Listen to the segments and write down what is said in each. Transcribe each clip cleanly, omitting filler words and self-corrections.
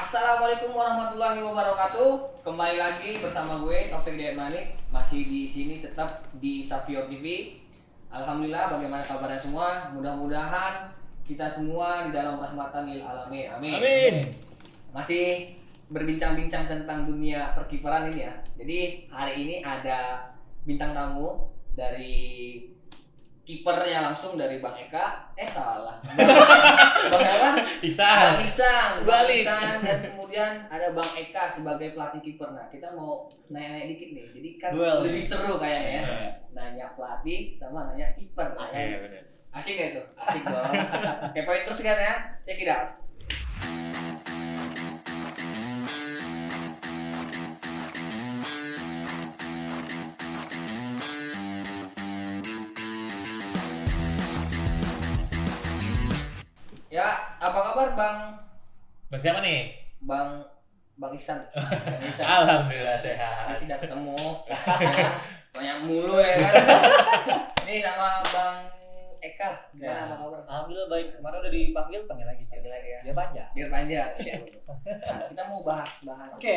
Assalamualaikum warahmatullahi wabarakatuh. Kembali lagi bersama gue Taufik Diatmani, masih di sini tetap di Savior TV. Alhamdulillah, bagaimana kabarnya semua? Mudah-mudahan kita semua di dalam rahmatan lil alamin. Amin. Amin. Masih berbincang-bincang tentang dunia perkiparan ini ya. Jadi hari ini ada bintang tamu dari kipernya langsung dari Bang Eka. Salah. Bang apa? Iksan. Bang Iksan, Balik. dan kemudian ada Bang Eka sebagai pelatih kiper. Nah, kita mau nanya-nanya dikit nih. Jadi kan Duel. lebih seru kayaknya ya. Nanya pelatih sama nanya kiper lah ya. Iya, benar. Asik gak itu? Asik dong. Kepoin terus kan ya. Check it out. Ya, apa kabar Bang Bang siapa nih? Bang Iksan? Bang Iksan. Alhamdulillah sehat. Masih udah ketemu. Banyak mulu ya kan. Ini sama Bang Eka. Gimana apa kabar? Alhamdulillah baik. Kemarin udah panggil lagi. Panggil lagi ya. Dia panjang. Biar panjang. Siap. Nah, kita mau bahas Oke.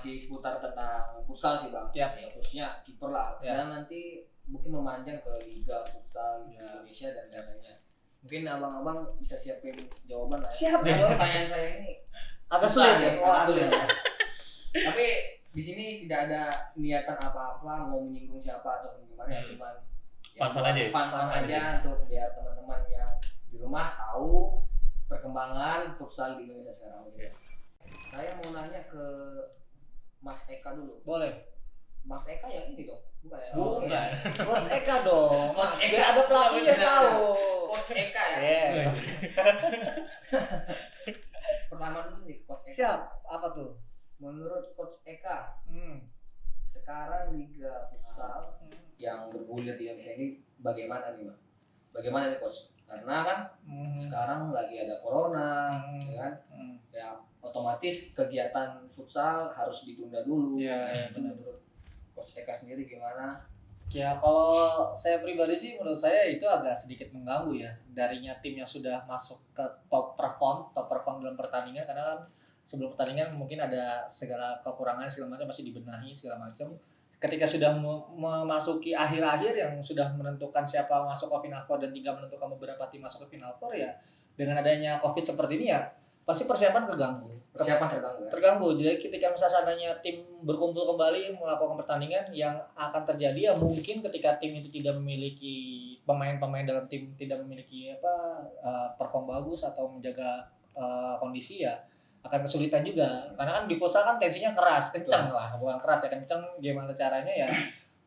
seputar tentang futsal sih Bang. Yap. Ya, khususnya kiper lah. Yap. Dan nanti mungkin memanjang ke liga futsal di Ya. Indonesia dan lain-lainnya. Mungkin abang-abang bisa siapin jawaban lah. Siap, Ya, dong. pertanyaan saya ini Agak susah sulit ya. agak sulit ya. Tapi di sini tidak ada niatan apa-apa mau menyinggung siapa atau gimana ya, cuman Fun-fun aja ya? fun Fun aja aja. untuk biar teman-teman yang di rumah tahu perkembangan futsal di Indonesia sekarang. Oke. Saya mau nanya ke Mas Eka dulu. Boleh. Mas Eka yang ini dong, bukan ya? Bukan. Coach Eka dong. Coach Eka. Biar ada pelatihnya Bener. tahu. Coach Eka ya. Yes. Pertama dulu nih Coach Eka. Siap. Apa tuh? Menurut Coach Eka, Hmm. sekarang liga futsal yang bergulir di Indonesia ini bagaimana nih Bang? Bagaimana nih Coach? Karena kan sekarang lagi ada corona, ya kan? Ya otomatis kegiatan futsal harus ditunda dulu. Iya, benar. Menurut Coach Eka sendiri gimana? Ya kalau saya pribadi sih menurut saya itu agak sedikit mengganggu ya. Darinya tim yang sudah masuk ke top perform dalam pertandingan, karena kan sebelum pertandingan mungkin ada segala kekurangan segala macam masih dibenahi segala macam. Ketika sudah memasuki akhir-akhir yang sudah menentukan siapa masuk ke final four dan tinggal menentukan beberapa tim masuk ke final four, ya dengan adanya Covid seperti ini ya pasti persiapan keganggu. Persiapan terganggu ya? Terganggu. Jadi ketika misalnya seandainya tim berkumpul kembali melakukan pertandingan, yang akan terjadi ya mungkin ketika tim itu tidak memiliki pemain-pemain dalam tim, tidak memiliki perform bagus atau menjaga kondisi, ya akan kesulitan juga. Karena kan di futsal kan tensinya keras, kencang lah, bukan keras ya, kencang. Gimana caranya ya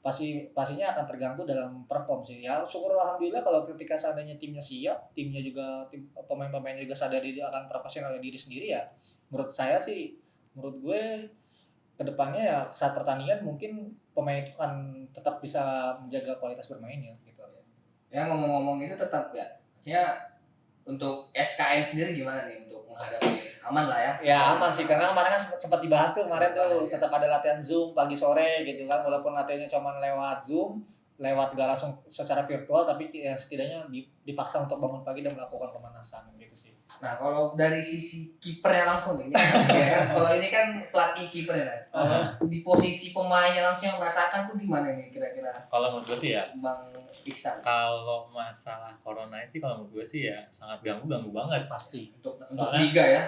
pastinya akan terganggu dalam perform sih. Ya syukur alhamdulillah kalau ketika seandainya timnya siap, timnya juga pemain-pemainnya juga sadar diri akan profesional diri sendiri, ya menurut gue kedepannya ya saat pertandingan mungkin pemain itu akan tetap bisa menjaga kualitas bermainnya gitu. Ya ngomong-ngomong itu tetap ya, maksudnya untuk SKN sendiri gimana nih untuk menghadapi aman lah ya? Ya aman sih, karena kemarin kan sempat dibahas tuh kemarin tuh, Ya. tetap ada latihan Zoom pagi sore gitu kan, walaupun latihannya cuma lewat Zoom, lewat gak langsung secara virtual, tapi ya setidaknya dipaksa untuk bangun pagi dan melakukan pemanasan gitu sih. Nah kalau dari sisi kipernya langsung nih, ya kan? Kalau ini kan pelatih kipernya, kalau di posisi pemainnya langsung yang merasakan tuh gimana nih kira-kira Kalau menurut gue sih ya, Bang Iksan kalau masalah corona sih kalau menurut gue sih ya sangat ganggu banget. Pasti. untuk Soalnya- liga ya?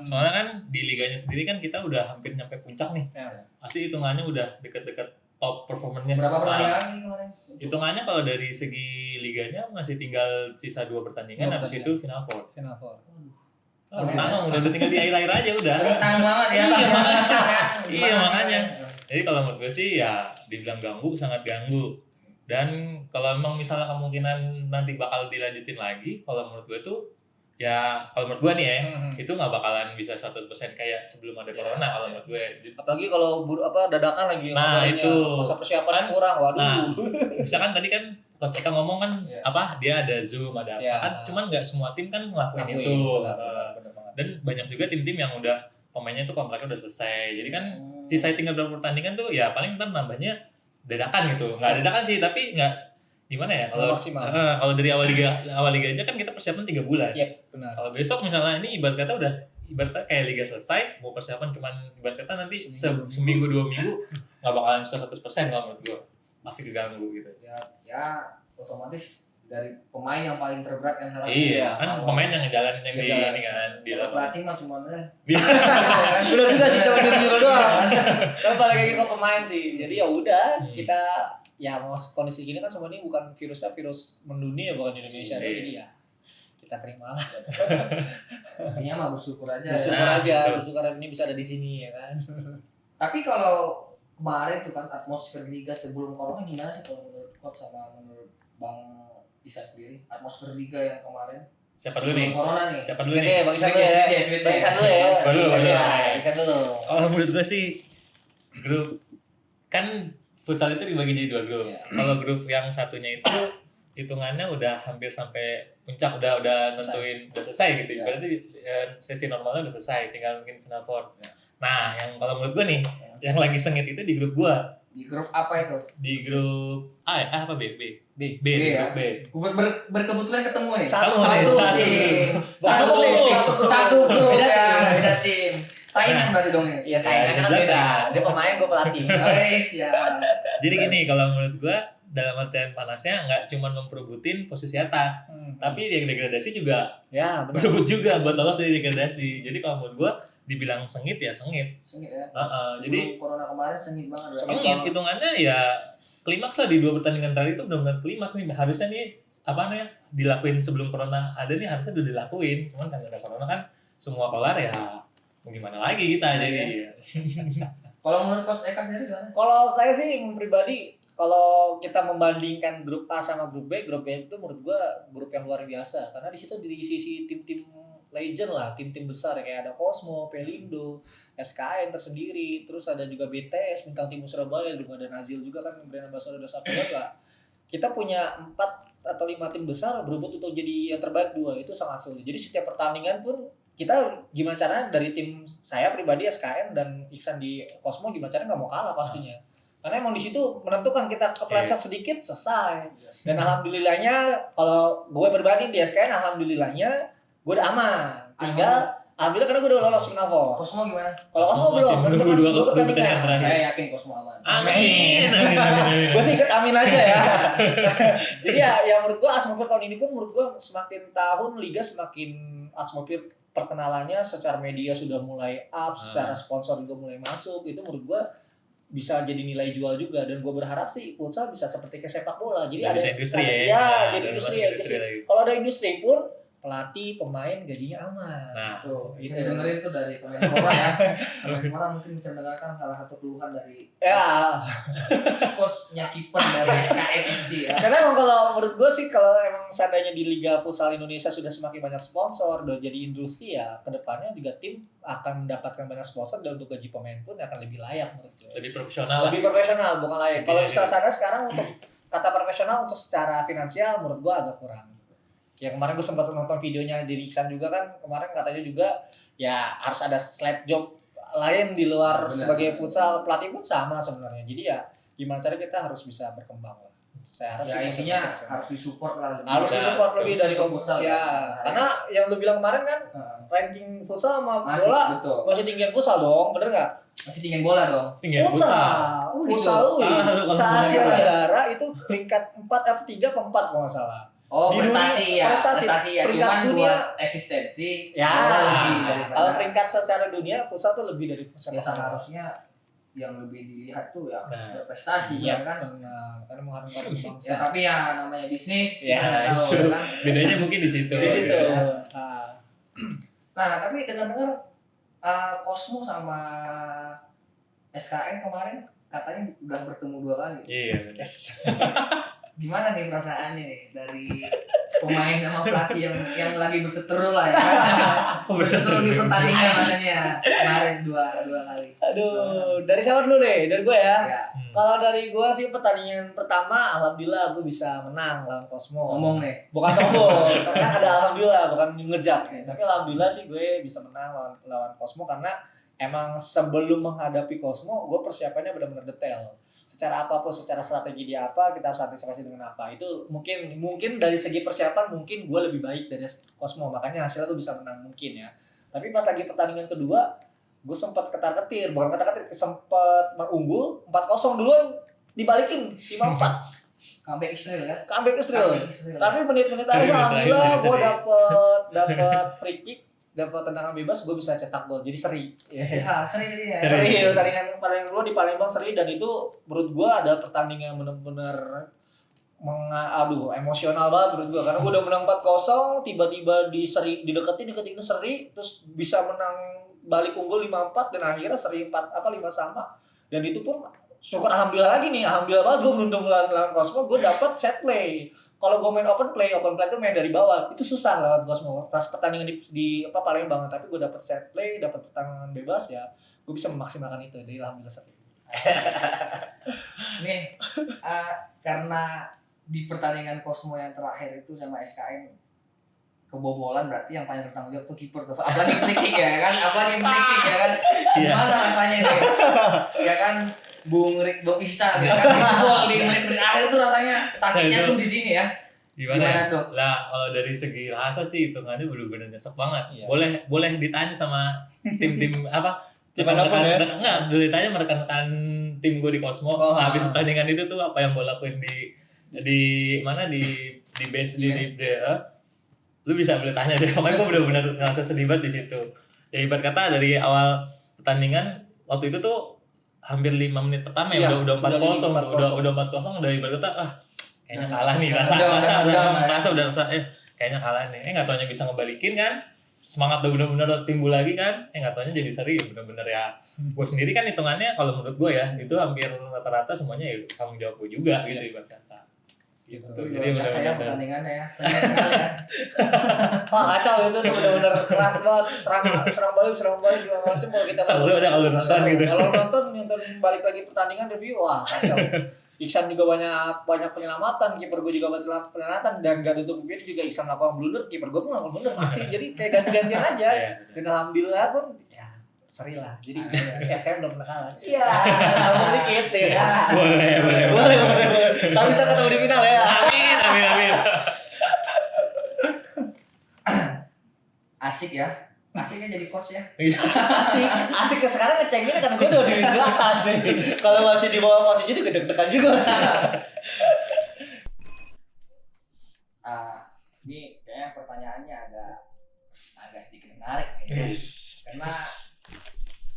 Soalnya kan di liganya sendiri kan kita udah hampir nyampe puncak nih. Ya. Pasti hitungannya udah deket-deket top performance-nya. Berapa semua. pertandingan lagi kemarin? Hitungannya kalau dari segi liganya masih tinggal sisa 2 pertandingan, Dua habis pertandingan. itu final four. Final four. Tanggung, udah tinggal di akhir-akhir aja udah. Kentang banget ya. Iya, makanya. Jadi kalau menurut gue sih ya dibilang ganggu, sangat ganggu. Dan kalau memang misalnya kemungkinan nanti bakal dilanjutin lagi, kalau menurut gue tuh ya kalau menurut gue nih ya, itu nggak bakalan bisa 100% kayak sebelum ada corona kalau menurut gue. Apalagi kalau dadakan lagi Nah, kabarnya, itu. masa persiapan kurang, waduh. Nah, misalkan tadi kan Coach Eka ngomong kan Iya. dia ada Zoom, ada apa Iya. kan, cuman nggak semua tim kan ngelakuin Lakuin, itu. benar banget. Dan banyak juga tim-tim yang udah pemainnya tuh kontraknya udah selesai. Jadi kan sisa tinggal berapa pertandingan tuh ya paling ntar nambahnya dadakan gitu. Nggak dadakan sih, tapi nggak gimana ya kalau Maksimal. kalau dari awal liga aja kan kita persiapan 3 bulan. Iya, benar. Kalau besok misalnya ini ibarat kata udah ibaratnya kayak liga selesai, mau persiapan cuman ibarat kata nanti seminggu 2 minggu nggak bakalan bisa 100% kalau menurut gue, pasti keganggu gitu. Ya otomatis dari pemain yang paling terberat kan salah. Iya, kan pemain yang ngejalanin yang di ini kan di lapangan. Pelatih mah cuma Bener juga sih, cuma nyuruh doang. Tapi balik lagi ke pemain sih. Jadi ya udah, kita ya mau kondisi gini kan semua ini bukan virusnya virus mendunia, bukan di Indonesia. Jadi ya kita terima lah. Intinya mah bersyukur aja. Bersyukur ini bisa ada di sini ya kan. Tapi kalau kemarin tuh kan atmosfer liga sebelum corona gimana sih kalau menurut coach sama menurut Bang Isa sendiri, atmosfer liga yang kemarin? Siapa dulu nih? Corona nih. Siapa dulu nih? Bang Isan dulu ya. Bang Isan dulu ya. Isan dulu. Oh, menurut gue sih grup kan futsal itu dibagi jadi 2 grup. Kalau grup yang satunya itu hitungannya udah hampir sampai puncak, udah nentuin udah selesai gitu. Berarti sesi normalnya udah selesai, tinggal mungkin final four. Nah, yang kalau menurut gue nih, yang lagi sengit itu di grup gua. Di grup apa itu? Di grup A apa B? B. Di grup B. Berkebetulan ketemu nih. Satu grup ya, beda tim. Saingan berarti dong ini. Iya, saingan kan beda. Dia pemain, gua pelatih. Siap. Jadi gini, kalau menurut gua dalam artian panasnya nggak cuma memperebutin posisi atas, tapi yang degradasi juga berebut juga buat lolos dari degradasi. Jadi kalau menurut gua dibilang sengit ya sengit. Sengit ya. Jadi corona kemarin sengit banget. Sengit hitungannya ya klimaks lah di 2 pertandingan terakhir itu benar-benar klimaks nih. Harusnya nih apa namanya dilakuin sebelum corona ada nih, harusnya udah dilakuin. Cuman kan ada corona kan semua kelar ya. Mau gimana lagi kita jadi. Kalau menurut Coach Eka sendiri gimana? Kalau saya sih pribadi, kalau kita membandingkan grup A sama grup B itu menurut gua grup yang luar biasa karena di situ diisi tim-tim legend lah, tim-tim besar kayak ada Cosmo, Pelindo, SKN tersendiri, terus ada juga BTS, Bintang Timur Surabaya, juga ada Nazil juga kan, brand ambassador Sapphire lah. Kita punya 4 atau 5 tim besar berebut untuk jadi yang terbaik 2, itu sangat sulit. Jadi setiap pertandingan pun kita gimana caranya dari tim saya pribadi SKN dan Iksan di Cosmo gimana caranya nggak mau kalah pastinya. Karena emang di situ menentukan kita kepleset sedikit selesai. Dan alhamdulillahnya kalau gue pribadi di SKN alhamdulillahnya gue udah aman. Alhamdulillah karena gue udah lolos final four. Cosmo gimana? Kalau Cosmo belum, menunggu 2 pertandingan terakhir. Saya yakin Cosmo aman. Amin. Gue sih ikut amin aja ya. Jadi ya menurut gue atmosfer tahun ini pun menurut gue semakin tahun liga semakin atmosfer perkenalannya secara media sudah mulai up, secara sponsor juga mulai masuk. Itu menurut gue bisa jadi nilai jual juga, dan gue berharap sih futsal bisa seperti ke sepak bola. Jadi ada industri jadi industri ya. Kalau ada industri pun pelatih, pemain gajinya aman. Nah, itu dengerin tuh dari Kemenpora ya. Kemenpora mungkin bisa mendengarkan salah satu keluhan dari coachnya kiper dari SKN FC ya. Karena emang kalau menurut gue sih kalau emang seandainya di Liga Futsal Indonesia sudah semakin banyak sponsor, udah jadi industri ya, kedepannya juga tim akan mendapatkan banyak sponsor dan untuk gaji pemain pun akan lebih layak menurut gue. Lebih profesional. Lebih profesional, bukan layak. Kalau misalnya sekarang untuk kata profesional untuk secara finansial menurut gue agak kurang. Ya kemarin gue sempat nonton videonya di Iksan juga kan, kemarin katanya juga ya harus ada slap job lain di luar sebagai futsal, pelatih pun sama sebenarnya. Jadi ya gimana cara kita harus bisa berkembang lah. Saya harap ya intinya harus disupport lah. Harus disupport lebih dari futsal ya. Karena yang lu bilang kemarin kan ranking futsal sama bola masih tinggian futsal dong, bener nggak? Masih tinggian bola dong. Futsal se-Asia Tenggara itu peringkat 4 atau 3 atau 4 kalau nggak salah. Oh, prestasi ya. Peringkat cuman dunia, buat eksistensi. Ya, kalau peringkat secara dunia futsal tuh lebih dari futsal. Ya seharusnya yang lebih dilihat tuh yang berprestasi ya kan. Karena mengharumkan bangsa. Ya tapi ya namanya bisnis. Tahu, kan? Bedanya mungkin di situ. Di situ. Nah, tapi dengar-dengar Cosmo sama SKN kemarin katanya udah bertemu 2 kali. Iya. Gimana nih perasaannya nih dari pemain sama pelatih yang lagi berseteru lah ya kan? Berseteru di pertandingan makanya kemarin dua kali. Aduh, dari siapa dulu deh? Dari gue ya. Kalau dari gue sih pertandingan pertama alhamdulillah gue bisa menang lawan Cosmo. Sombong nih. Bukan sombong, kan ada alhamdulillah, bukan ngejat nih. Tapi alhamdulillah sih gue bisa menang lawan Cosmo karena emang sebelum menghadapi Cosmo gue persiapannya benar-benar detail. Secara apapun, secara strategi dia apa, kita harus antisipasi dengan apa. Itu mungkin dari segi persiapan mungkin gue lebih baik dari Cosmo, makanya hasilnya gue bisa menang mungkin ya. Tapi pas lagi pertandingan kedua, gue sempat ketar-ketir, bukan ketar-ketir, sempat unggul 4-0 duluan dibalikin 5-4. Comeback Israel kan? Comeback Israel. Tapi menit-menit akhir Menit alhamdulillah terakhir gue seri. dapat free kick, dapat tendangan bebas, gue bisa cetak gol. Jadi seri. Yes. Ya, seri jadi ya. Seri. Seri, pertandingan paling kedua di Palembang seri, dan itu menurut gue ada pertandingan yang benar-benar emosional banget menurut gue, karena gue udah menang 4-0, tiba-tiba dideketin seri, terus bisa menang balik unggul 5-4 dan akhirnya seri 5 sama. Dan itu pun syukur alhamdulillah banget gue beruntung lawan Cosmo, gue dapat set play. Kalau gue main open play itu main dari bawah, itu susah lawan Cosmo. Pas pertandingan di Palembang, tapi gue dapat set play, dapat pertandingan bebas ya, gue bisa memaksimalkan itu. Jadi alhamdulillah seri. Nih, karena di pertandingan Cosmo yang terakhir itu sama SKN kebobolan, berarti yang paling bertanggung jawab tuh kiper tuh. Apalagi free kick ya kan? Gimana rasanya nih? Ya kan, Bung Ihsan ya kan jebol di menit-menit akhir tuh rasanya sakitnya tuh di sini ya. Gimana tuh? Lah kalau dari segi rasa sih hitungannya bener-bener nyesek banget. Iya. Boleh ditanya sama tim apa? Tim manapun ya? Enggak, boleh ditanya rekan-rekan tim gue di Cosmo. Habis pertandingan itu tuh apa yang gue lakuin di mana di bench di lu bisa boleh tanya deh. Pokoknya gue bener-bener ngerasa sedih banget di situ. Ya ibarat kata dari awal pertandingan waktu itu tuh hampir 5 menit pertama ya, udah 4-0, udah 4-0, udah ibarat kata kayaknya kalah nih, rasa kayaknya kalah nih. Enggak taunya bisa ngebalikin kan. Semangat udah bener-bener timbul lagi kan. Enggak taunya jadi seri bener-bener ya. Gue sendiri kan hitungannya kalau menurut gue ya, itu hampir rata-rata semuanya ya tanggung jawab gue juga gitu ibarat kata. Gitu. Jadi saya pertandingannya ya, sengit sekali ya. Wah kacau itu tuh benar-benar keras banget, serang balik segala macam. Kalau kita kalau nonton gitu. Kalau nonton balik lagi pertandingan review, wah kacau. Iksan juga banyak penyelamatan, kiper gue juga banyak penyelamatan, dan gak tutup bibir juga Iksan melakukan blunder, kiper gue pun melakukan blunder masih. Jadi kayak ganti-gantian aja. Dan alhamdulillah pun ya seri lah. Jadi SKM udah pernah kalah. Iya, sama dikit ya. Boleh. Tapi kita ketemu di final ya. Amin. Asik ya. Asiknya jadi coach ya. Asik sekarang ngecenginnya karena gue udah di atas sih. Kalau masih di bawah posisi ini gede-gedekan juga sih. Ini kayaknya pertanyaannya agak sedikit menarik nih. Yes. Karena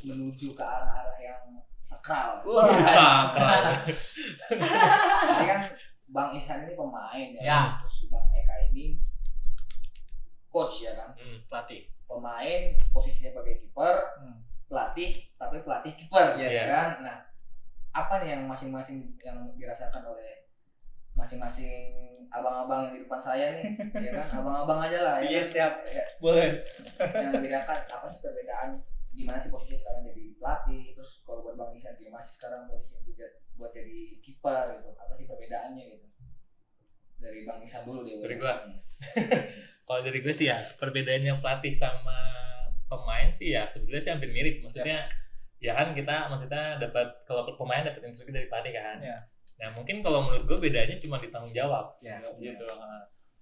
menuju ke arah-arah yang sakral. Ini kan Bang Ihsan ini pemain ya. Terus Bang Eka ini coach ya kan. Pelatih. Pemain posisinya sebagai kiper, pelatih kiper ya kan. Nah, apa nih yang masing-masing yang dirasakan oleh masing-masing abang-abang yang di depan saya nih, ya kan? Abang-abang aja lah ya. Iya, siap. Ya, boleh. Yang membedakan apa sih perbedaan, gimana sih posisinya sekarang jadi pelatih, terus kalau buat Bang Ihsan dia masih sekarang posisinya buat jadi kiper gitu. Apa sih perbedaannya gitu? Dari Bang Ihsan dulu deh. Dari gua. Kalau dari gue sih ya perbedaannya pelatih sama pemain sih ya sebetulnya sih hampir mirip. Maksudnya ya kan kita maksudnya kalau pemain dapat instruksi dari pelatih kan. Nah mungkin kalau menurut gue bedanya cuma di tanggung jawab. Gitu.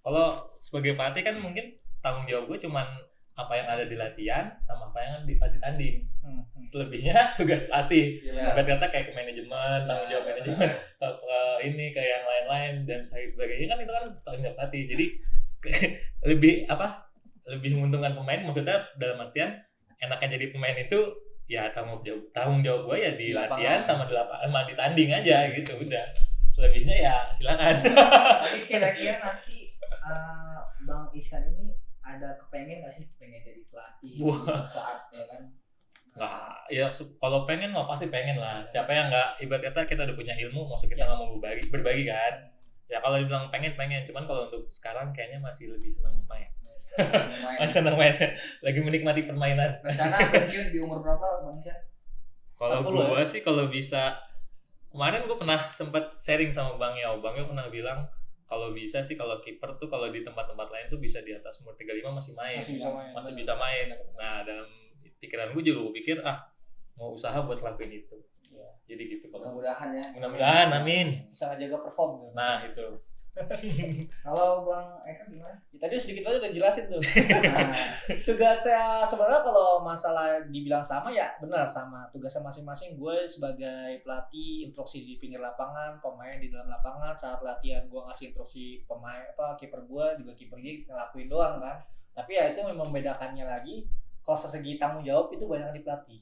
Kalau sebagai pelatih kan mungkin tanggung jawab gue cuma apa yang ada di latihan sama apa yang di fase tanding. Selebihnya tugas pelatih. Ibarat kata kayak ke manajemen, tanggung jawab manajemen, ini kayak yang lain-lain dan sebagainya kan itu kan tanggung jawab pelatih. Jadi lebih menguntungkan pemain, maksudnya dalam artian enaknya jadi pemain itu ya tanggung jawab gue ya di latihan sama di tanding aja gitu udah. Selebihnya ya silakan. Tapi kira-kira nanti Bang Ihsan ini ada kepengen nggak sih pengen jadi pelatih suatu saat ya kan? Nah, ya kalau pengen mah pasti pengen lah. Siapa yang nggak, ibarat kata kita udah punya ilmu, maksud kita nggak mau berbagi kan? Ya kalau dibilang pengen, cuman kalau untuk sekarang kayaknya masih lebih senang main. Masih senang main, lagi menikmati permainan. Rencana pensiun di umur berapa Bang Ihsan? Kalau gue sih kalau bisa, kemarin gue pernah sempat sharing sama Bang Yo pernah bilang kalau bisa sih kalau kiper tuh kalau di tempat-tempat lain tuh bisa di atas umur 35 masih bisa main. Nah dalam pikiran gue juga gue pikir mau usaha buat lakuin itu. Jadi gitu. Mudah-mudahan ya. Mudah-mudahan, amin. Bisa ngejaga perform. Nah itu. Kalau Bang Eka gimana? Tadi sedikit aja udah jelasin tuh. Nah, Tugasnya sebenarnya kalau masalah dibilang sama ya benar sama. Tugasnya masing-masing, gue sebagai pelatih instruksi di pinggir lapangan, pemain di dalam lapangan. Saat latihan gue ngasih instruksi pemain kiper gue juga kiper dia ngelakuin doang kan. Tapi ya itu memang membedakannya lagi. Kalau segi tanggung jawab itu banyak di pelatih.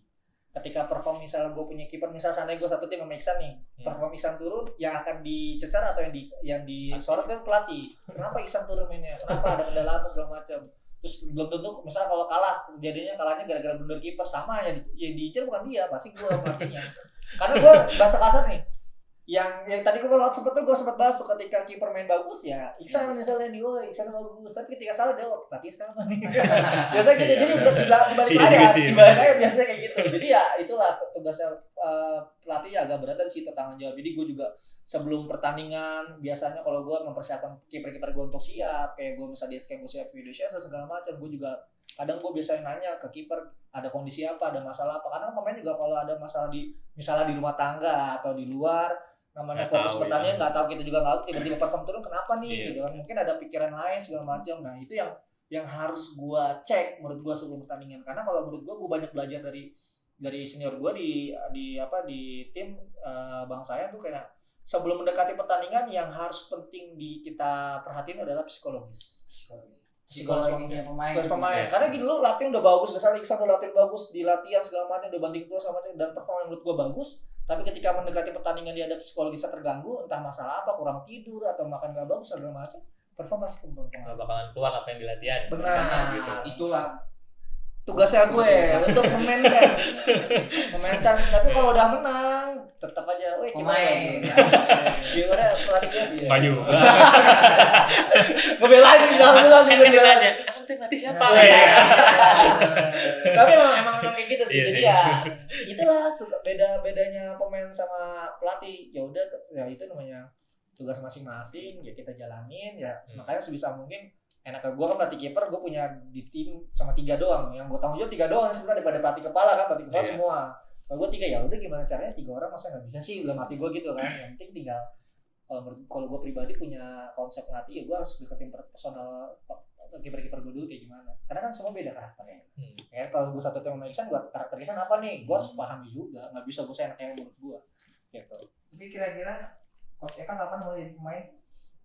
Ketika perform misalnya gue punya kiper, misal seandainya gue satu tim sama Iksan nih, perform Iksan turun, yang akan dicecar atau yang disorot kan pelatih. Kenapa Iksan turun mainnya? Kenapa ada kendala apa segala macam? Terus belum tentu misalnya kalau kalah, jadinya kalahnya gara-gara blunder kiper, sama yang diincer bukan dia, pasti gue pelatihnya. Karena gue bahasa kasar nih, yang tadi gue sempat bahas ketika kiper main bagus ya Iksan misalnya nih, Iksan bagus, tapi ketika salah dia pelatih sama nih. Biasanya gitu, jadi dibalik layar biasanya kayak gitu. Jadi ya itulah tugasnya pelatih agak berat dan situ tanggung jawab. Jadi gue juga sebelum pertandingan biasanya kalau gue mempersiapkan kiper-kiper gue untuk siap, kayak gue misalnya di scan gue siap video siap segala macam, gue juga kadang gue biasanya nanya ke kiper ada kondisi apa, ada masalah apa. Kadang pemain juga kalau ada masalah misalnya di rumah tangga atau di luar, namanya fokus pertandingan nggak tahu, kita juga nggak tahu tiba-tiba perform turun kenapa nih gitu kan, mungkin ada pikiran lain segala macam. Nah itu yang harus gue cek menurut gue sebelum pertandingan, karena kalau menurut gue banyak belajar dari senior gue di tim Bang Sayan tuh, kayak sebelum mendekati pertandingan yang harus penting kita perhatiin adalah psikologis pemain. Karena gini lo latihan udah bagus, misalnya Iksan udah latihan bagus di latihan segala macam, udah banting tuh sama dan performa menurut gue bagus, tapi ketika mendekati pertandingan dia ada psikologisnya terganggu, entah masalah apa, kurang tidur atau makan gak bagus segala macam, performa pasti berpengaruh. Gak bakalan keluar apa yang dilatihan. Benar. Gitu. Itulah tugasnya gue untuk memaintain. Tapi kalau udah menang tetap aja, pemain. Gimana pelatihnya dia? Nggak juga. Ngebelain bilang Kan ditanya, emang tim pelatih siapa? Tapi emang kayak gitu sih. Jadi ya itulah bedanya pemain sama pelatih. Ya udah, ya itu namanya tugas masing-masing, ya kita jalanin ya. Makanya sebisa mungkin enaknya gue kan pelatih kiper, gue punya di tim cuma 3 doang. Yang gue tanggung jawab 3 doang sebenarnya, daripada pelatih kepala kan, pelatih kepala semua. Kalau gue 3 ya udah, gimana caranya 3 orang masa nggak bisa sih, udah mati gue gitu kan. Yang penting tinggal kalau gue pribadi punya konsep ngelatih, ya gue harus deketin personal kiper-kiper gue dulu kayak gimana. Karena kan semua beda karakternya. Ya kalau gue satu tim sama Iksan, gue karakter Iksan apa nih? Gue harus pahami juga, nggak bisa gue seenaknya menurut gue. Gitu. Tapi kira-kira Coach Eka kapan mau jadi pemain?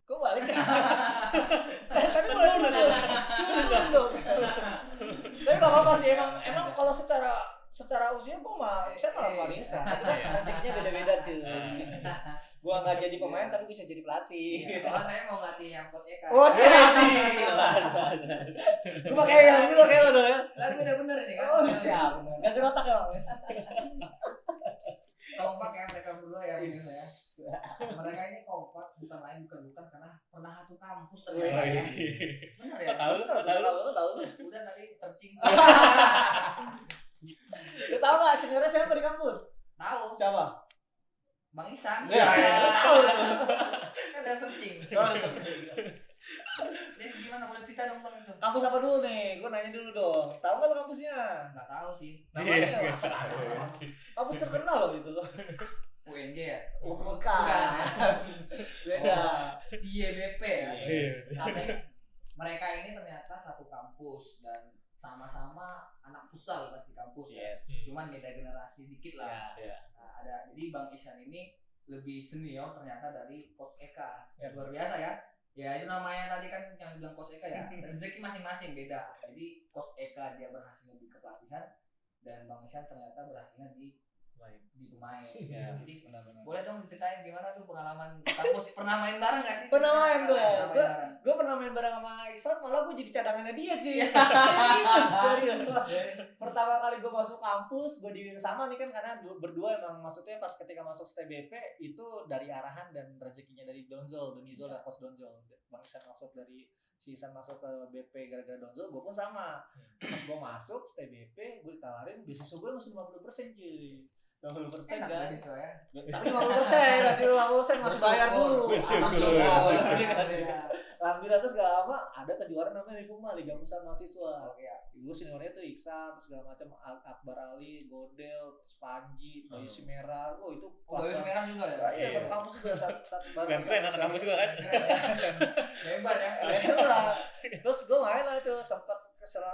Kok balik ya? Tapi boleh dulu. Tapi gak apa-apa sih, emang kalau secara usia gue saya malah paling bisa. Tapi kan rezekinya beda-beda sih. Gue nggak jadi pemain tapi bisa jadi pelatih. Kalau saya mau ngelatih yang Coach Eka. Oh siap. Gue pakai yang juga kayak lo dong ya. Lalu bener-bener ini kan. Oh siap. Gak gerotak ya bang. Kompak ya mereka berdua ya mungkin ya. Mereka ini kompak bukan karena pernah satu kampus ternyata. Benar ya? Tahu. Udah tadi searching. Lu tahu nggak seniornya siapa di kampus? Tahu. Siapa? Bang Isan. Ya. Tahu. Kan udah searching. Jadi gimana, boleh cerita dong Bang itu? Kampus apa dulu nih? Gue nanya dulu dong. Tahu nggak lo kampusnya? Nggak tahu sih. Namanya kampus terkenal loh itu loh. UNJ ya? Bukan. Beda. IEBP ya. Tapi mereka ini ternyata satu kampus dan sama-sama anak futsal pas di kampus. Cuman beda generasi dikit lah. Nah, jadi Bang Isan ini lebih senior ternyata dari Coach Eka. Luar biasa ya. Ya itu namanya tadi kan yang bilang Coach Eka ya, rezeki masing-masing beda. Jadi Coach Eka dia berhasil di kepelatihan dan Bang Isan ternyata berhasilnya di pemain. Ya, jadi benar-benar. Boleh dong diceritain gimana tuh pengalaman kampus, pernah main bareng nggak sih? Pernah main dong. Gue pernah main bareng sama Iksan, malah gue jadi cadangannya dia sih. Serius. Pertama kali gue masuk kampus, gue sama nih kan, karena berdua emang maksudnya pas ketika masuk STBP itu dari arahan dan rezekinya dari Donzol dan Coach Donzol. Bang Iksan masuk dari Iksan masuk ke BP gara-gara Donzol, gue pun sama. Pas gue masuk STBP, gue ditawarin beasiswa gue masih 50% cuy. 50% kan? Tapi 50% masih bayar dulu. Alhamdulillah terus gak lama ada kejuaraan namanya Livuma, Liga Pusat Mahasiswa. Oke ya. Gue seniornya tuh Iksan, terus segala macam, Akbar Ali, Godel, terus Panji, Bayu Simerah. Oh itu Bayu Simerah juga ya? Iya, satu kampus juga, satu Keren anak kampus juga kan. Hebat ya. Hebat. Terus gue main lah tuh, sempat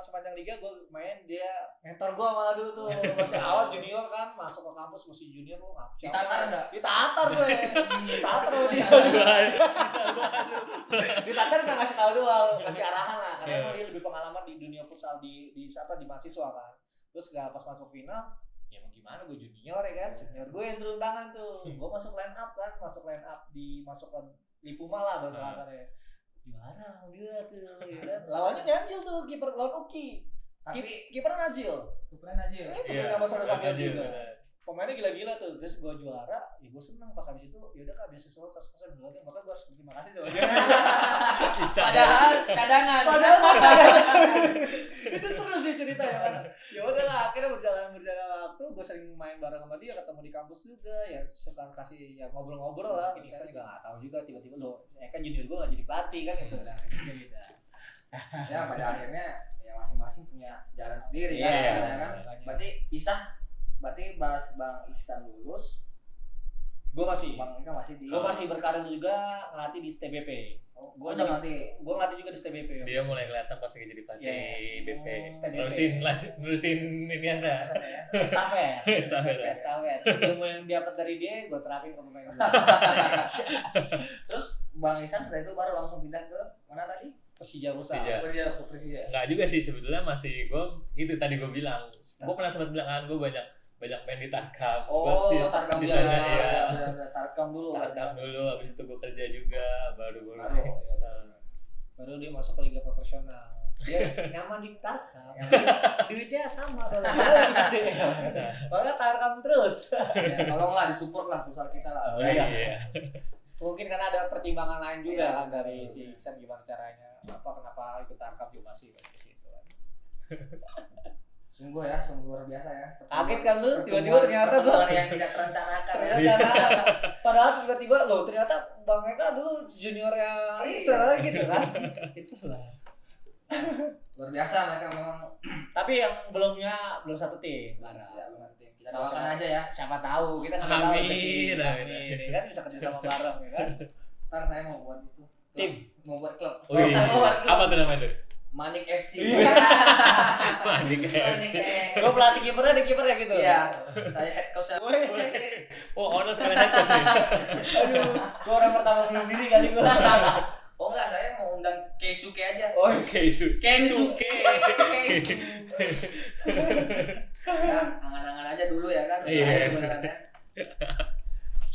sepanjang liga gue main, dia mentor gue malah dulu tuh. Masih awal junior kan, masuk ke kampus masih junior lu ngapain? Ditatar enggak? Ditatar gue. Ditatar sama dia. Ditatar nggak ngasih tahu doang, kasih arahan lah. Karena emang dia lebih pengalaman di dunia futsal di mahasiswa kan. Terus gak pas masuk final, ya mau gimana, gue junior ya kan, senior gue yang turun tangan tuh. Gue masuk line up masuk ke Lipuma lah bahasa kasarnya. Juara alhamdulillah tuh ya kan. Lawannya Nazil tuh, kiper lawan Uki. Tapi kiper Nazil. keren aja. Itu nama saudara juga. Pemainnya gila-gila tuh, terus gue juara, ya gue seneng pas habis itu, yaudah kak biasa soal 100% dulu, maka gue harus berterima kasih sama dia. Padahal cadangan. Itu seru sih ceritanya kan. Ya udahlah, akhirnya berjalan waktu, gue sering main bareng sama dia, ketemu di kampus juga, ya suka kasih ya ngobrol-ngobrol lah. Ini saya juga nggak tahu juga tiba-tiba lo, kan junior gue nggak jadi pelatih kan gitu. Nah, gitu. Ya pada akhirnya ya masing-masing punya jalan sendiri Iya, ya kan. Berarti pisah. Berarti bahas Bang Iksan lulus, Bang Ika masih di. Gue masih berkarir juga ngelatih di STBP. Oh, gue udah ngelatih. Gue ngelatih juga di STBP. Dia mulai kelihatan pas lagi jadi pelatih BP. STBP. Nerusin ini anda. Estafet. Ilmu yang dapat dari dia, gue terapin ke pemain. Terus Bang Iksan setelah itu baru langsung pindah ke mana tadi? Persija Pusat. Persija. Enggak juga sih sebetulnya, masih gue itu tadi gue bilang. Gue pernah sempat bilang kan gue banyak main di Tarkam. Oh, Tarkam di sana ya. Tarkam dulu. Habis itu gue kerja juga baru. Baru dia masuk ke liga profesional. Dia nyaman di Tarkam. Duitnya sama soalnya. Makanya Tarkam terus. Ya, tolonglah disupport lah pusat kita lah. Oh iya. Mungkin karena ada pertimbangan lain juga kan dari si Iksan, gimana caranya, kenapa ikut Tarkam juga sih ke situ kan. Sungguh luar biasa ya. Kaget kan lu, tiba-tiba ternyata gua yang tidak terencanakan. Padahal tiba-tiba lo ternyata Bang Eka dulu juniornya Iksan gitu kan. Itulah. Luar biasa mereka memang. Tapi yang belum satu tim. Ya, belum ada tim. Kita doakan aja ya. Siapa tahu, kita nggak tahu. Amin. Ya kan bisa kerja sama bareng ya kan. Ntar saya mau buat itu. Tim. Mau buat klub. Oh iya. Apa tuh namanya tuh? Manik FC. Manik FC. Gue pelatih kipernya, ada kipernya gitu. Iya. Saya head coach. Oh, owner sekalian head coach nih. Aduh, gue orang pertama bunuh diri kali gue. Oh enggak, saya mau undang Keisuke aja. Oh, Kensuke. Ya, angan-angan aja dulu ya kan. Iya.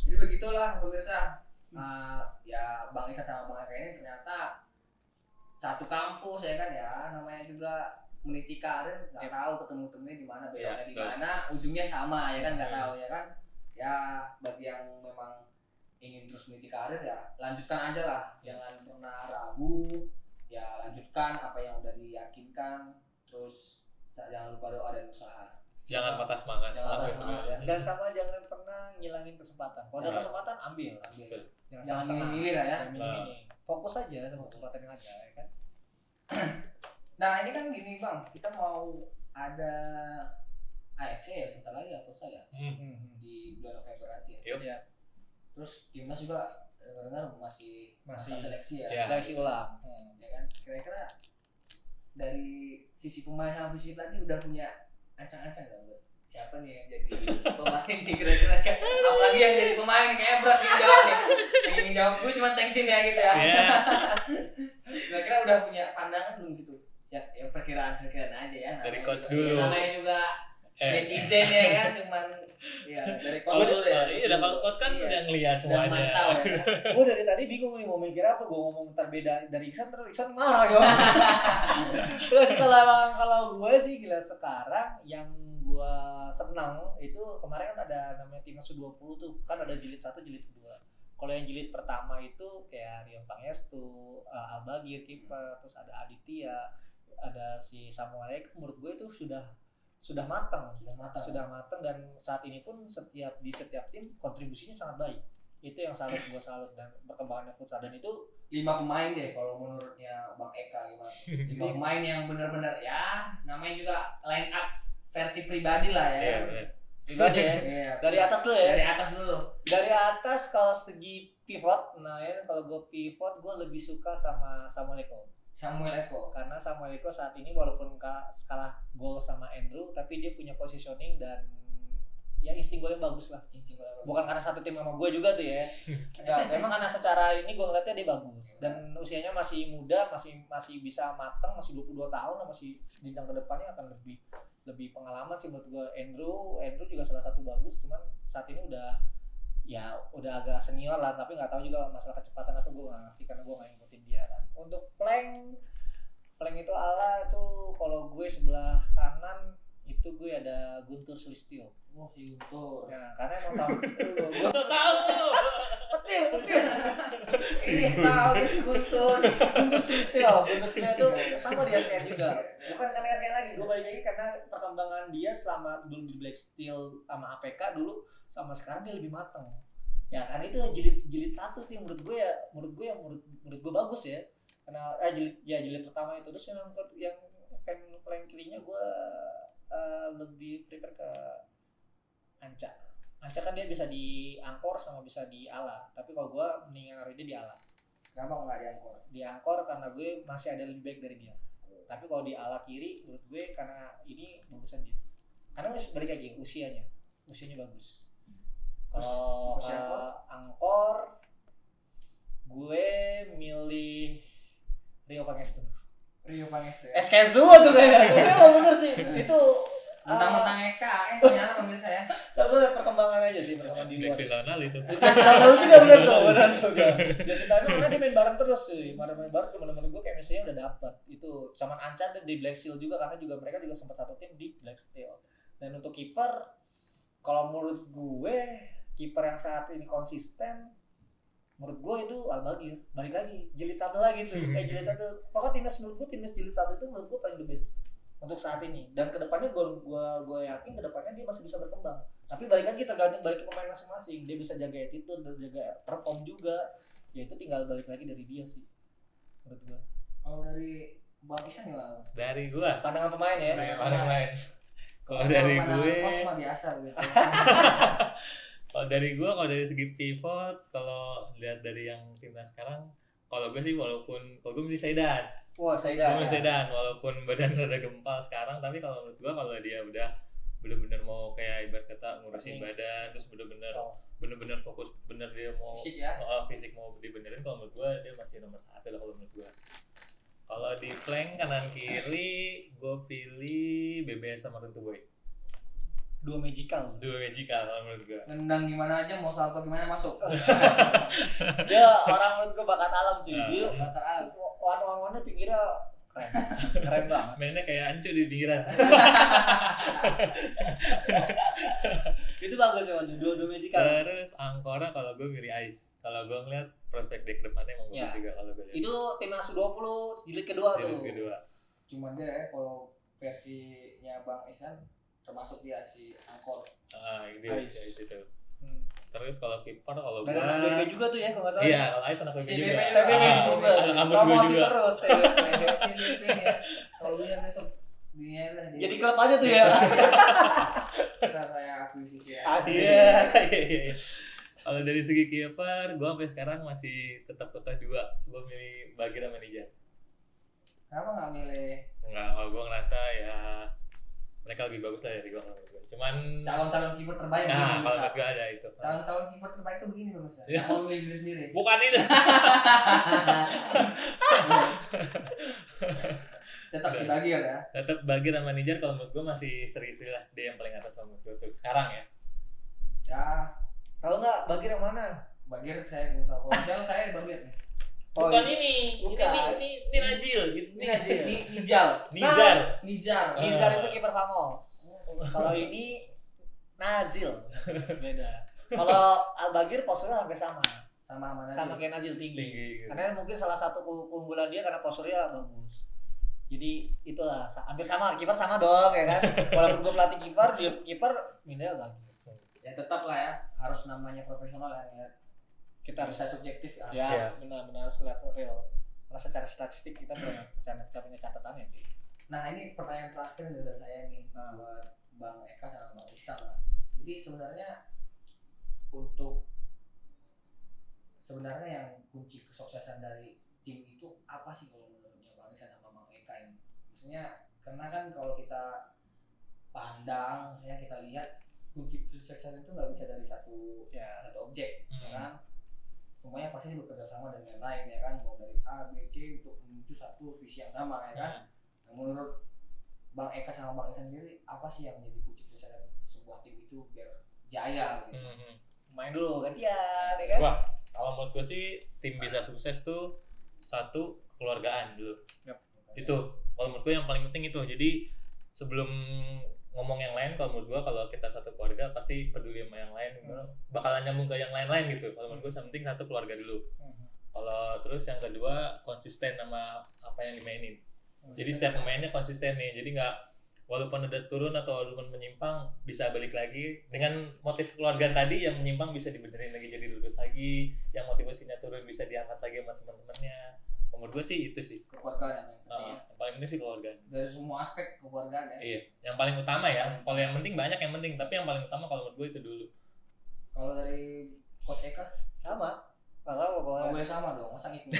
Jadi begitulah pemirsa. Ya Bang Isa sama Bang Eka ini ternyata satu kampus ya kan ya, namanya juga meniti karir, nggak tahu ketemu-temunya di mana, bedanya di mana, ujungnya sama ya kan, nggak tahu ya kan. Ya bagi yang memang ingin terus meniti karir ya lanjutkan aja lah, jangan pernah ragu, ya lanjutkan apa yang udah diyakinkan, terus jangan lupa doa dan usaha. Jangan patah semangat. Ya. Dan sama jangan pernah ngilangin kesempatan. Kalau ada kesempatan ambil. Jangan milih lah ya. Fokus aja sama kesempatan yang ada ya kan. Nah ini kan gini Bang, kita mau ada AFC ya sebentar lagi ya, futsal ya di bulan November nanti ya. Terus timnas juga dengar-dengar masih seleksi ya. Seleksi ulang. Ya kan, kira-kira dari sisi pemain sama sisi pelatih udah punya ancang-ancang nggak buat siapa nih yang jadi pemain nih kira-kira kan? Apalagi yang jadi pemain kayaknya berat yang jawab nih. Yang jawab gue cuma tensin ya gitu ya. Kira-kira udah punya pandangan belum gitu? Ya perkiraan aja ya. Dari coach dulu. Namanya juga netizen ya kan, cuman ya dari coach dulu ya. Iya, kalau coach kan udah ngelihat semuanya. Udah mantau ya kan. Gue dari tadi bingung nih mau mikir apa, gue ngomong terbeda dari Iksan, terus Iksan marah gitu. Terus kalau gue sih gila sekarang yang gue senang itu kemarin kan ada namanya timnas U20 tuh, kan ada jilid 1, jilid 2. Kalau yang jilid pertama itu kayak Rion Pangestu, Albagir kiper, terus ada Aditya, ada si Samuel, menurut gue itu sudah matang dan saat ini pun di setiap tim kontribusinya sangat baik. Itu yang gue salut dan perkembangannya futsal, dan itu 5 pemain deh kalau menurutnya Bang Eka gimana? 5 pemain yang benar-benar ya namanya juga line up versi pribadi lah ya. Iya, benar. pribadi ya. Iya. Dari atas dulu ya. Dari atas dulu. Dari atas kalau segi pivot, nah ya kalau gue pivot gue lebih suka sama Samuel Eko. Karena Samuel Eko saat ini walaupun kalah gol sama Andrew, tapi dia punya positioning dan ya insting golnya bagus lah. Bukan karena satu tim sama gue juga tuh ya. Enggak, emang karena secara ini gue ngeliatnya dia bagus dan usianya masih muda, masih bisa matang, masih 22 tahun, masih jenjang ke depannya akan lebih pengalaman sih menurut gue. Andrew juga salah satu bagus, cuman saat ini udah agak senior lah, tapi nggak tahu juga masalah kecepatan apa gue nggak ngerti karena gue nggak ngikutin dia kan. Untuk flank itu ala itu kalau gue sebelah kanan itu gue ada Guntur Sulistyo. Oh si Guntur. Ya karena emang tahu Gue tahu. petir. Ini tahu si Guntur. Guntur Sulistyo itu sama di ASEAN juga. Bukan karena ASEAN lagi, gue balik lagi karena perkembangan dia selama dulu di Black Steel sama APK dulu sama sekarang dia lebih matang. Ya kan itu jilid satu tuh yang menurut gue bagus ya. Karena jilid pertama itu, terus yang flank kirinya gue lebih prefer ke Anca kan dia bisa di angkor sama bisa di ala, tapi kalau gue mendingan naruh dia di ala. Kenapa nggak di angkor? Di angkor karena gue masih ada lebih baik dari dia, tapi kalau di ala kiri menurut gue karena ini bagusan dia, karena balik lagi usianya bagus. Kalau angkor gue milih Rio Pangestu ya? SKSU tuh kayaknya. Itu emang bener sih. Itu mentang-mentang SKN ternyata manggil saya. Tapi lihat perkembangan aja sih, perkembangan di luar. Black Steel itu. Jason juga bener tuh. Jason karena dia main bareng terus sih. Main bareng teman-teman gue kayak misalnya udah dapet. Itu sama Ancan di Black Steel juga karena juga mereka juga sempat satu tim di Black Steel. Dan untuk kiper, kalau menurut gue kiper yang saat ini konsisten, menurut gue itu Al-Bagir. Balik lagi jilid satu lagi tuh. Jilid satu. Pokoknya timnas jilid satu itu menurut gue paling the best untuk saat ini. Dan kedepannya gue yakin kedepannya dia masih bisa berkembang. Tapi balik lagi tergantung balik ke pemain masing-masing. Dia bisa jaga attitude dan jaga perform juga. Ya itu tinggal balik lagi dari dia sih menurut gue. Kalau dari Bang Isan gimana? Dari gua. Pandangan pemain ya. Pandangan pemain. Kalau dari gue. Kos mah biasa gitu. Kalau dari segi pivot, kalau lihat dari yang timnas sekarang, kalau gue sih kalau gue milih Saidan. Wah, Gue milih Saidan walaupun badan rada gempal sekarang, tapi kalau menurut gue kalau dia udah bener-bener mau kayak ibarat kata ngurusin badan, terus bener-bener fokus bener dia mau fisik mau dibenerin, kalau menurut gue dia masih nomor 1 lah kalau menurut gue. Kalau di flank kanan kiri, gue pilih BBS sama Runtu Boy. Dua magical kalau menurut gue. Nendang gimana aja, mau salto gimana masuk. Dia orang menurut gue bakat alam cuy. Dia bakat alam. Warna-warnanya pinggirnya keren banget. Mainnya kayak Ancu di pinggiran. Itu bagus ya, dua magical. Terus Angkora kalau gue milih Ais. Kalau gue ngeliat prospek di kedepannya emang bagus juga kalau gue lihat. Itu timnas U20 jilid kedua tuh. Cuman dia ya kalau versinya Bang Isan termasuk dia si Angkor. Itu. Terus kalau kiper kalau gue anak SBP juga tuh ya kalau nggak salah. Iya, kalau Ais anak SBP juga. SBP juga. Promosi terus SBP ya. Kalau dia besok dunia lah. Jadi klub aja tuh ya. Kita kayak akuisisi ya. Iya. Kalau dari segi kiper, gue sampai sekarang masih tetap kekeh 2. Gue milih Bagir sama Nijar. Kenapa nggak milih? Enggak, kalau gue ngerasa ya mereka lebih bagus lah dari gue. Cuman calon kiper terbaik. Nah, kalau menurut gue ada itu. Calon kiper terbaik itu begini terus ya. Mau milih diri sendiri. Bukan itu. Tetap si Bagir ya. Tetap Bagir sama Nijar kalau menurut gue masih seri-seri lah. Dia yang paling atas kalau menurut gue sekarang ya. Ya. Kalau nggak Bagir yang mana? Bagir saya nggak tahu. Kalau saya Bagir nih. Bukan ini. Ini Najil. Ini Nizar. Nizar itu kiper famos. Kalau ini Nazil. Beda. Kalau Al-Bagir posturnya hampir sama kayak Nazil tinggi. Karena mungkin salah satu keunggulan dia karena posturnya bagus. Jadi itulah hampir sama, kiper sama dong ya kan. Walaupun gue pelatih kiper, dia kiper minta Al-Bagir. Ya tetap lah ya, harus namanya profesional ya. kita harus bisa subjektif ya. Ya, benar-benar lihat real. Karena secara statistik kita punya catatannya sih. Nah ini pertanyaan terakhir dari saya nih buat Bang Eka sama Bang Isam lah. Jadi sebenarnya yang kunci kesuksesan dari tim itu apa sih kalau menurutnya Bang Isam sama Bang Eka ini? Maksudnya karena kan kalau kita pandang, misalnya kita lihat kunci kesuksesan itu nggak bisa dari satu objek, ya kan? Semuanya pasti bekerja sama dengan lain ya kan, mau dari A, B, C untuk menuju satu visi yang sama ya kan. Nah, menurut Bang Eka sama Bang Isan sendiri apa sih yang menjadi kunci kesuksesan sebuah tim itu biar jaya gitu? Main dulu kan ya kan? Wah, kalau menurut gue sih tim bisa sukses tuh satu kekeluargaan dulu. Itu kalau menurut gue yang paling penting itu. Jadi sebelum ngomong yang lain, kalau menurut gue kalau kita satu keluarga pasti peduli sama yang lain, bakalan nyambung ke yang lain-lain gitu. Kalau menurut gue yang penting satu keluarga dulu. Kalau terus yang kedua konsisten sama apa yang dimainin. Jadi setiap pemainnya konsisten nih. Jadi nggak walaupun ada turun atau walaupun menyimpang bisa balik lagi dengan motif keluarga tadi, yang menyimpang bisa dibenerin lagi jadi lurus lagi, yang motivasinya turun bisa diangkat lagi sama teman-temannya. Menurut gue sih itu sih kekeluargaan yang penting ya. Yang paling penting sih keluargaan dari semua aspek kekeluargaan ya. Iya, yang paling utama ya. Kalau yang penting banyak yang penting, tapi yang paling utama kalau menurut gue itu dulu. Kalau dari Coach Eka sama. Kalau boleh sama dong, masa gitu.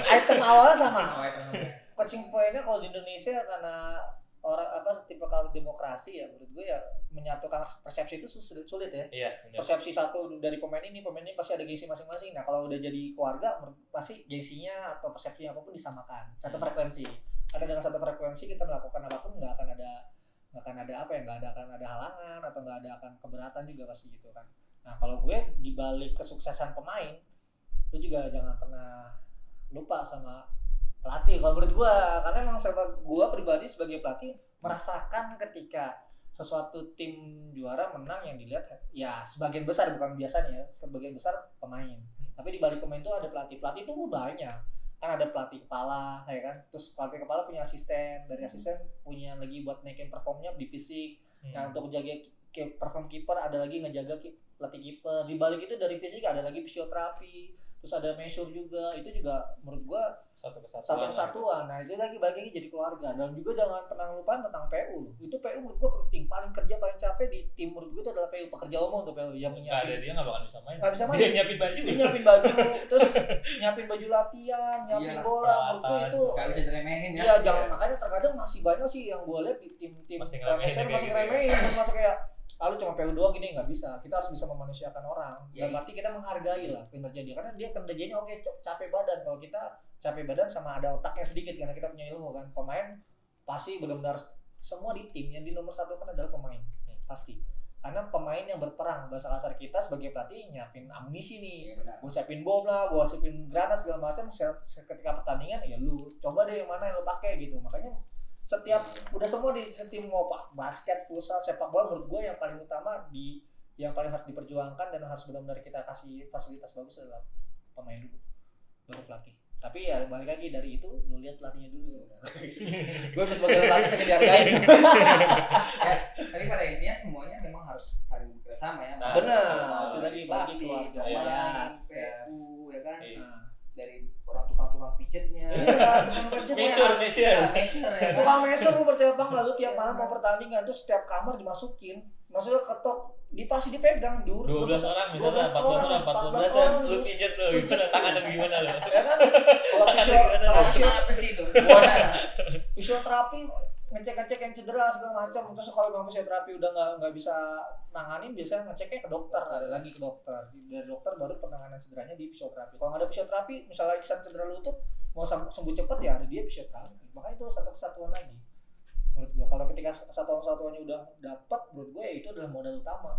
Item awalnya sama. Item sama. Coaching pointnya kalau di Indonesia karena orang tipe kalau demokrasi ya, menurut gue ya menyatukan persepsi itu sulit ya. Iya, benar. Persepsi satu dari pemain ini pasti ada gengsi masing-masing. Nah kalau udah jadi keluarga pasti gengsinya atau persepsinya apapun disamakan, satu frekuensi. Karena dengan satu frekuensi kita melakukan apapun nggak akan ada halangan atau nggak akan keberatan juga pasti gitu kan. Nah kalau gue dibalik kesuksesan pemain itu juga jangan pernah lupa sama pelatih kalau menurut gua, karena emang gua pribadi sebagai pelatih merasakan ketika sesuatu tim juara menang yang dilihat ya sebagian besar, bukan biasanya, sebagian besar pemain. Tapi di balik pemain itu ada pelatih itu banyak. Kan ada pelatih kepala, ya kan. Terus pelatih kepala punya asisten, dari asisten punya lagi buat naikin performnya di fisik. Nah, untuk jaga perform kiper ada lagi ngejaga pelatih kiper. Di balik itu dari fisik ada lagi fisioterapi. Terus ada measure juga, itu juga menurut gua satu kesatuan. Nah itu balik lagi jadi keluarga. Dan juga jangan pernah lupa tentang PU. Itu PU menurut gua penting, paling capek di tim menurut gua itu adalah PU, pekerja umum tuh PU yang nggak ada dia nggak bakal bisa main. Nggak bisa main. Dia nyiapin baju, terus nyiapin baju latihan, nyiapin bola. Menurut gua itu nggak bisa diremehin ya. Iya, jangan, makanya terkadang masih banyak sih yang gua lihat di tim masih ngeremehin, masih kayak lalu cuma PU doang gini, nggak bisa. Kita harus bisa memanusiakan orang. Dan berarti kita menghargai lah kinerja dia, karena dia kinerjanya oke, capek badan. Kalau kita capek badan sama ada otaknya sedikit karena kita punya ilmu kan. Pemain pasti benar-benar semua di tim yang di nomor satu kan adalah pemain pasti. Karena pemain yang berperang, bahasa kasar kita sebagai pelatih nyiapin amunisi nih. Gue siapin bom lah, gue siapin granat segala macam. Ketika pertandingan ya lu coba deh yang mana yang lu pakai gitu. Makanya setiap udah semua di tim mau basket, futsal, sepak bola, menurut gue yang paling utama yang paling harus diperjuangkan dan harus benar-benar kita kasih fasilitas bagus adalah pemain dulu, baru pelatih. Tapi ya balik lagi dari itu lu lihat pelatihnya dulu. Gue sebagai pelatih pengen dihargain. Ya, tapi pada intinya semuanya memang harus saling bekerjasama ya. Benar. Itu lagi bagi keluarga, PU ya kan. Dari orang tukang pijetnya, measure ya. Tukang measure lu percaya bang, lalu tiap malam mau pertandingan tuh setiap kamar dimasukin, maksudnya ketok pasti dipegang 12 orang misalnya, 14 orang, lu pijet lu, gimana tangannya gimana lu? Ya kan, kalau fisioterapi ngecek yang cedera segala macam, terus kalau memang fisioterapi udah nggak bisa nanganin, biasanya ngeceknya ke dokter, ada lagi ke dokter, dari dokter baru penanganan cederanya di fisioterapi. Kalau nggak ada fisioterapi, misalnya Iksan cedera lutut mau sembuh cepat ya ada dia fisioterapi, makanya itu satu kesatuan lagi. Menurut gua kalau ketika kesatuan-kesatuannya udah dapat, menurut gua ya itu adalah modal utama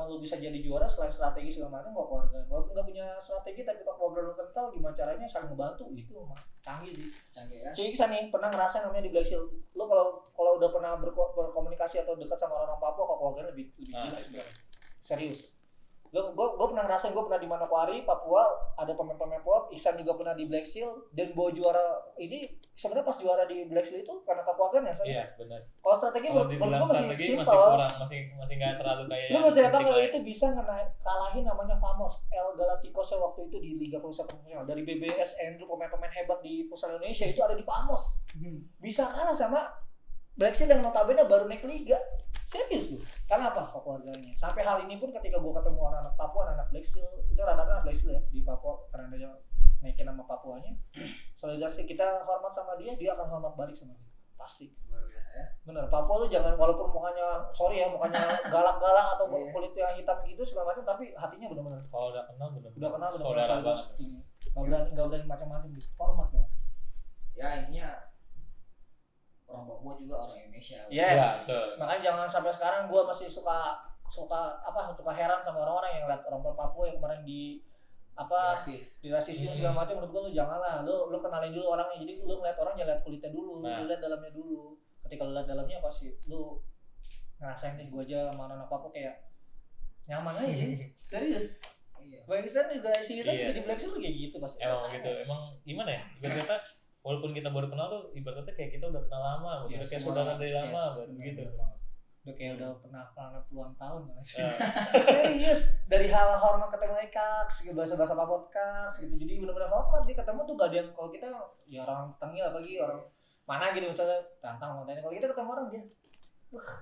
lu bisa jadi juara. Selain strategi segala macam, mau keluarga walaupun nggak punya strategi tapi kalau keluarga lu kental, gimana caranya saling membantu, itu mah canggih ya. Si Iksan nih pernah ngerasain namanya di Black Shield. Lu kalau udah pernah berkomunikasi atau dekat sama orang Papua, kok keluarganya lebih gila sebenarnya, serius. Gue pernah ngerasain, gue pernah di Manokwari, Papua, ada pemain-pemain Papua, Ihsan juga pernah di Black Seal dan bawa juara ini sebenarnya pas juara di Black Seal itu karena Papua kan ya. Iya, benar. Kalau strategi menurut gue masih simpel. Masih nggak terlalu kayak. Lu masih apa kalau itu bisa kalahin namanya Famos El Galacticos waktu itu di Liga Futsal Profesional dari BBS Andrew pemain-pemain hebat di futsal Indonesia itu ada di Famos. Bisa kalah sama Black Seal yang notabene baru naik liga. Serius lu. Karena apa? Keluarganya. Sampai hal ini pun ketika gue ketemu anak-anak Papua, anak Black Seal, itu rata-rata Black Seal ya di Papua karena dia naikin nama Papuanya. Solidaritas kita hormat sama dia akan hormat balik sama kita. Pasti. Luar biasa ya. Bener, Papua lu jangan walaupun mukanya galak-galak atau kulitnya hitam gitu segala macam, tapi hatinya benar-benar. Kalau udah kenal benar-benar. Udah kenal Saudara solidaritas tinggi. Enggak berani macam-macam gitu. Hormat banget. Ya intinya orang Papua juga orang Indonesia. Yes. Ya, makanya jangan sampai sekarang gue masih suka heran sama orang-orang yang lihat orang Papua yang kemarin di dirasisin segala macam. Menurut gue lu janganlah, lu kenalin dulu orangnya. Jadi lu ngeliat orang jangan lihat kulitnya dulu, lu lihat dalamnya dulu. Ketika lu lihat dalamnya pasti lu ngerasain deh. Gue aja sama anak Papua kayak nyaman aja. Serius. Iya. Bang Ihsan juga jadi Black Seal kayak gitu pasti. Emang gitu. Emang gimana ya? Ibaratnya walaupun kita baru kenal tuh ibaratnya kayak kita udah kenal lama, udah kayak saudara dari lama, begitu. Udah kayak udah pernah puluhan tahun banget. Serius, dari hal hormat ketemu Ekak, bahasa-bahasa podcast gitu. Jadi benar-benar hormat dia ketemu tuh gak ada yang kalau kita ya orang tengil apalagi orang mana gitu misalnya tantang mau tanya, kalau kita ketemu orang dia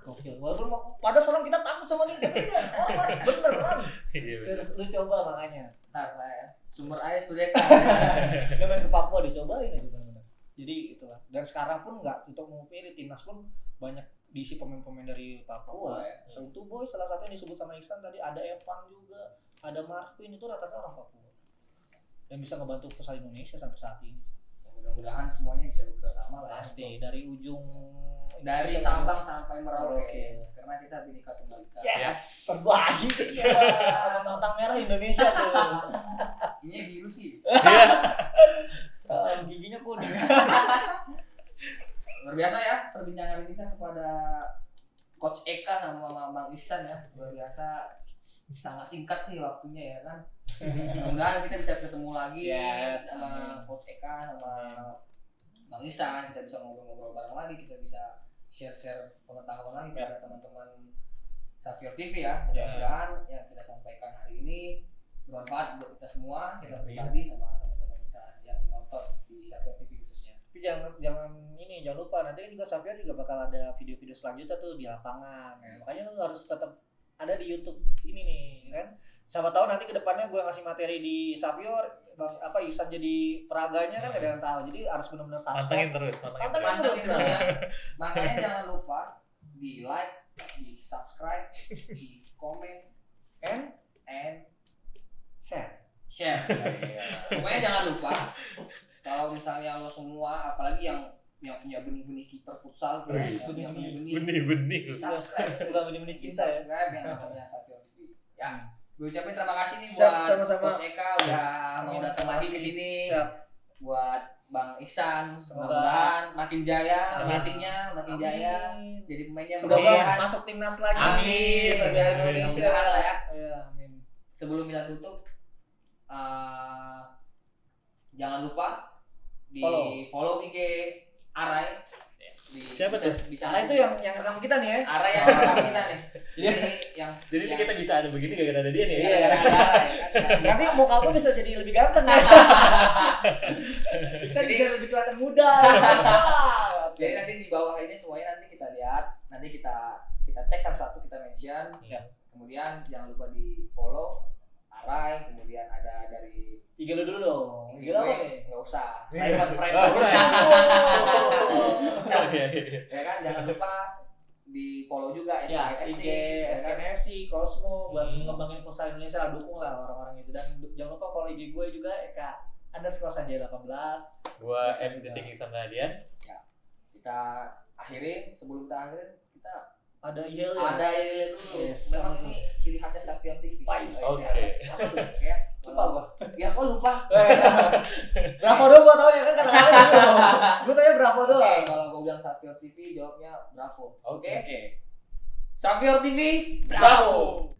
gokil. Walaupun pada saat kita takut sama dia, tapi dia hormat beneran. Terus lu coba makanya. Nah, saya sumber air Sudeka. Dia main ke Papua dicobain aja benar-benar. Jadi itulah. Dan sekarang pun nggak untuk mewakili timnas pun banyak diisi pemain-pemain dari Papua. Itu boy salah satu yang disebut sama Ihsan tadi, ada Evan juga, ada Marvin, itu rata-rata orang Papua. Dan bisa ngebantu futsal Indonesia sampai saat ini. Mudah-mudahan semuanya bisa bekerjasama lah. Pasti dari ujung dari Sabang sampai Merauke. Karena kita Bhinneka Tunggal Ika. Yes, terbagi ya. Notang merah Indonesia tuh. Ini biru sih. Giginya kuning. Luar biasa ya perbincangan kita kepada Coach Eka sama Bang Ihsan ya. Luar biasa, sangat singkat sih waktunya ya kan. Mudah-mudahan kita bisa ketemu lagi sama Coach Eka sama Bang Ihsan, kita bisa ngobrol-ngobrol bareng lagi, kita bisa share-share pengetahuan lagi pada teman-teman Xavier TV ya. Mudah-mudahan yang kita sampaikan hari ini bermanfaat buat kita semua, kita pribadi sama teman-teman kita yang nonton di Xavier TV khususnya. Tapi jangan lupa nanti kan juga Xavier juga bakal ada video-video selanjutnya tuh di lapangan. Makanya lu harus tetap ada di YouTube ini nih kan. Siapa tahu nanti kedepannya gue ngasih materi di Xavier, Ihsan jadi peraganya kan ada yang tahu. Jadi harus benar-benar pantengin terus ya. Makanya jangan lupa di like, di subscribe, di komen, and share. Pokoknya jangan lupa kalau misalnya lo semua, apalagi yang punya benih-benih kiper futsal, benih-benih subscribe, benih-benih cinta ya. Subscribe yang namanya Xavier TV. Ya. Gue ucapin terima kasih nih buat Coach Eka udah mau datang lagi ke sini. Buat Bang Ihsan, mudah-mudahan makin jaya pelatihnya, makin jaya jadi pemainnya, mudah-mudahan masuk timnas lagi. Amin. Indonesia lah ya. Amin. Sebelum kita tutup, jangan lupa di follow IG Arai. Siapa tuh? Bisa Arai itu yang rekam kita nih ya. Arai yang rekam kita nih. Jadi kita bisa ada begini gara-gara ada dia nih. Iya. Nanti muka gue bisa jadi lebih ganteng ya. Bisa lebih kelihatan muda. Jadi nanti di bawah ini semuanya nanti kita lihat, nanti kita tag satu-satu, kita mention. Kemudian jangan lupa di follow Arai, kemudian ada dari IG lu dulu dong. IG apa nih? Enggak usah. Private. Ya kan, jangan lupa di follow juga SKNFC, SKNFC, Cosmo buat ngembangin futsal Indonesia, dukung lah orang-orang itu. Dan jangan lupa follow IG gue juga @Eka_Sanjaya18. Gua M.Ihsan Radian. Ya. Kita akhirin, sebelum kita akhirin kita ada yel dulu. Memang ini ciri khasnya Xavier TV. Oke. Apa tuh? Ya. Lupa gua. Ya kok lupa? Bravo doang gua tahu ya kan kata-kata dulu. Gua tanya Bravo doang. Oke, kalau gua bilang Xavier TV jawabnya Bravo. Oke. Xavier TV Bravo.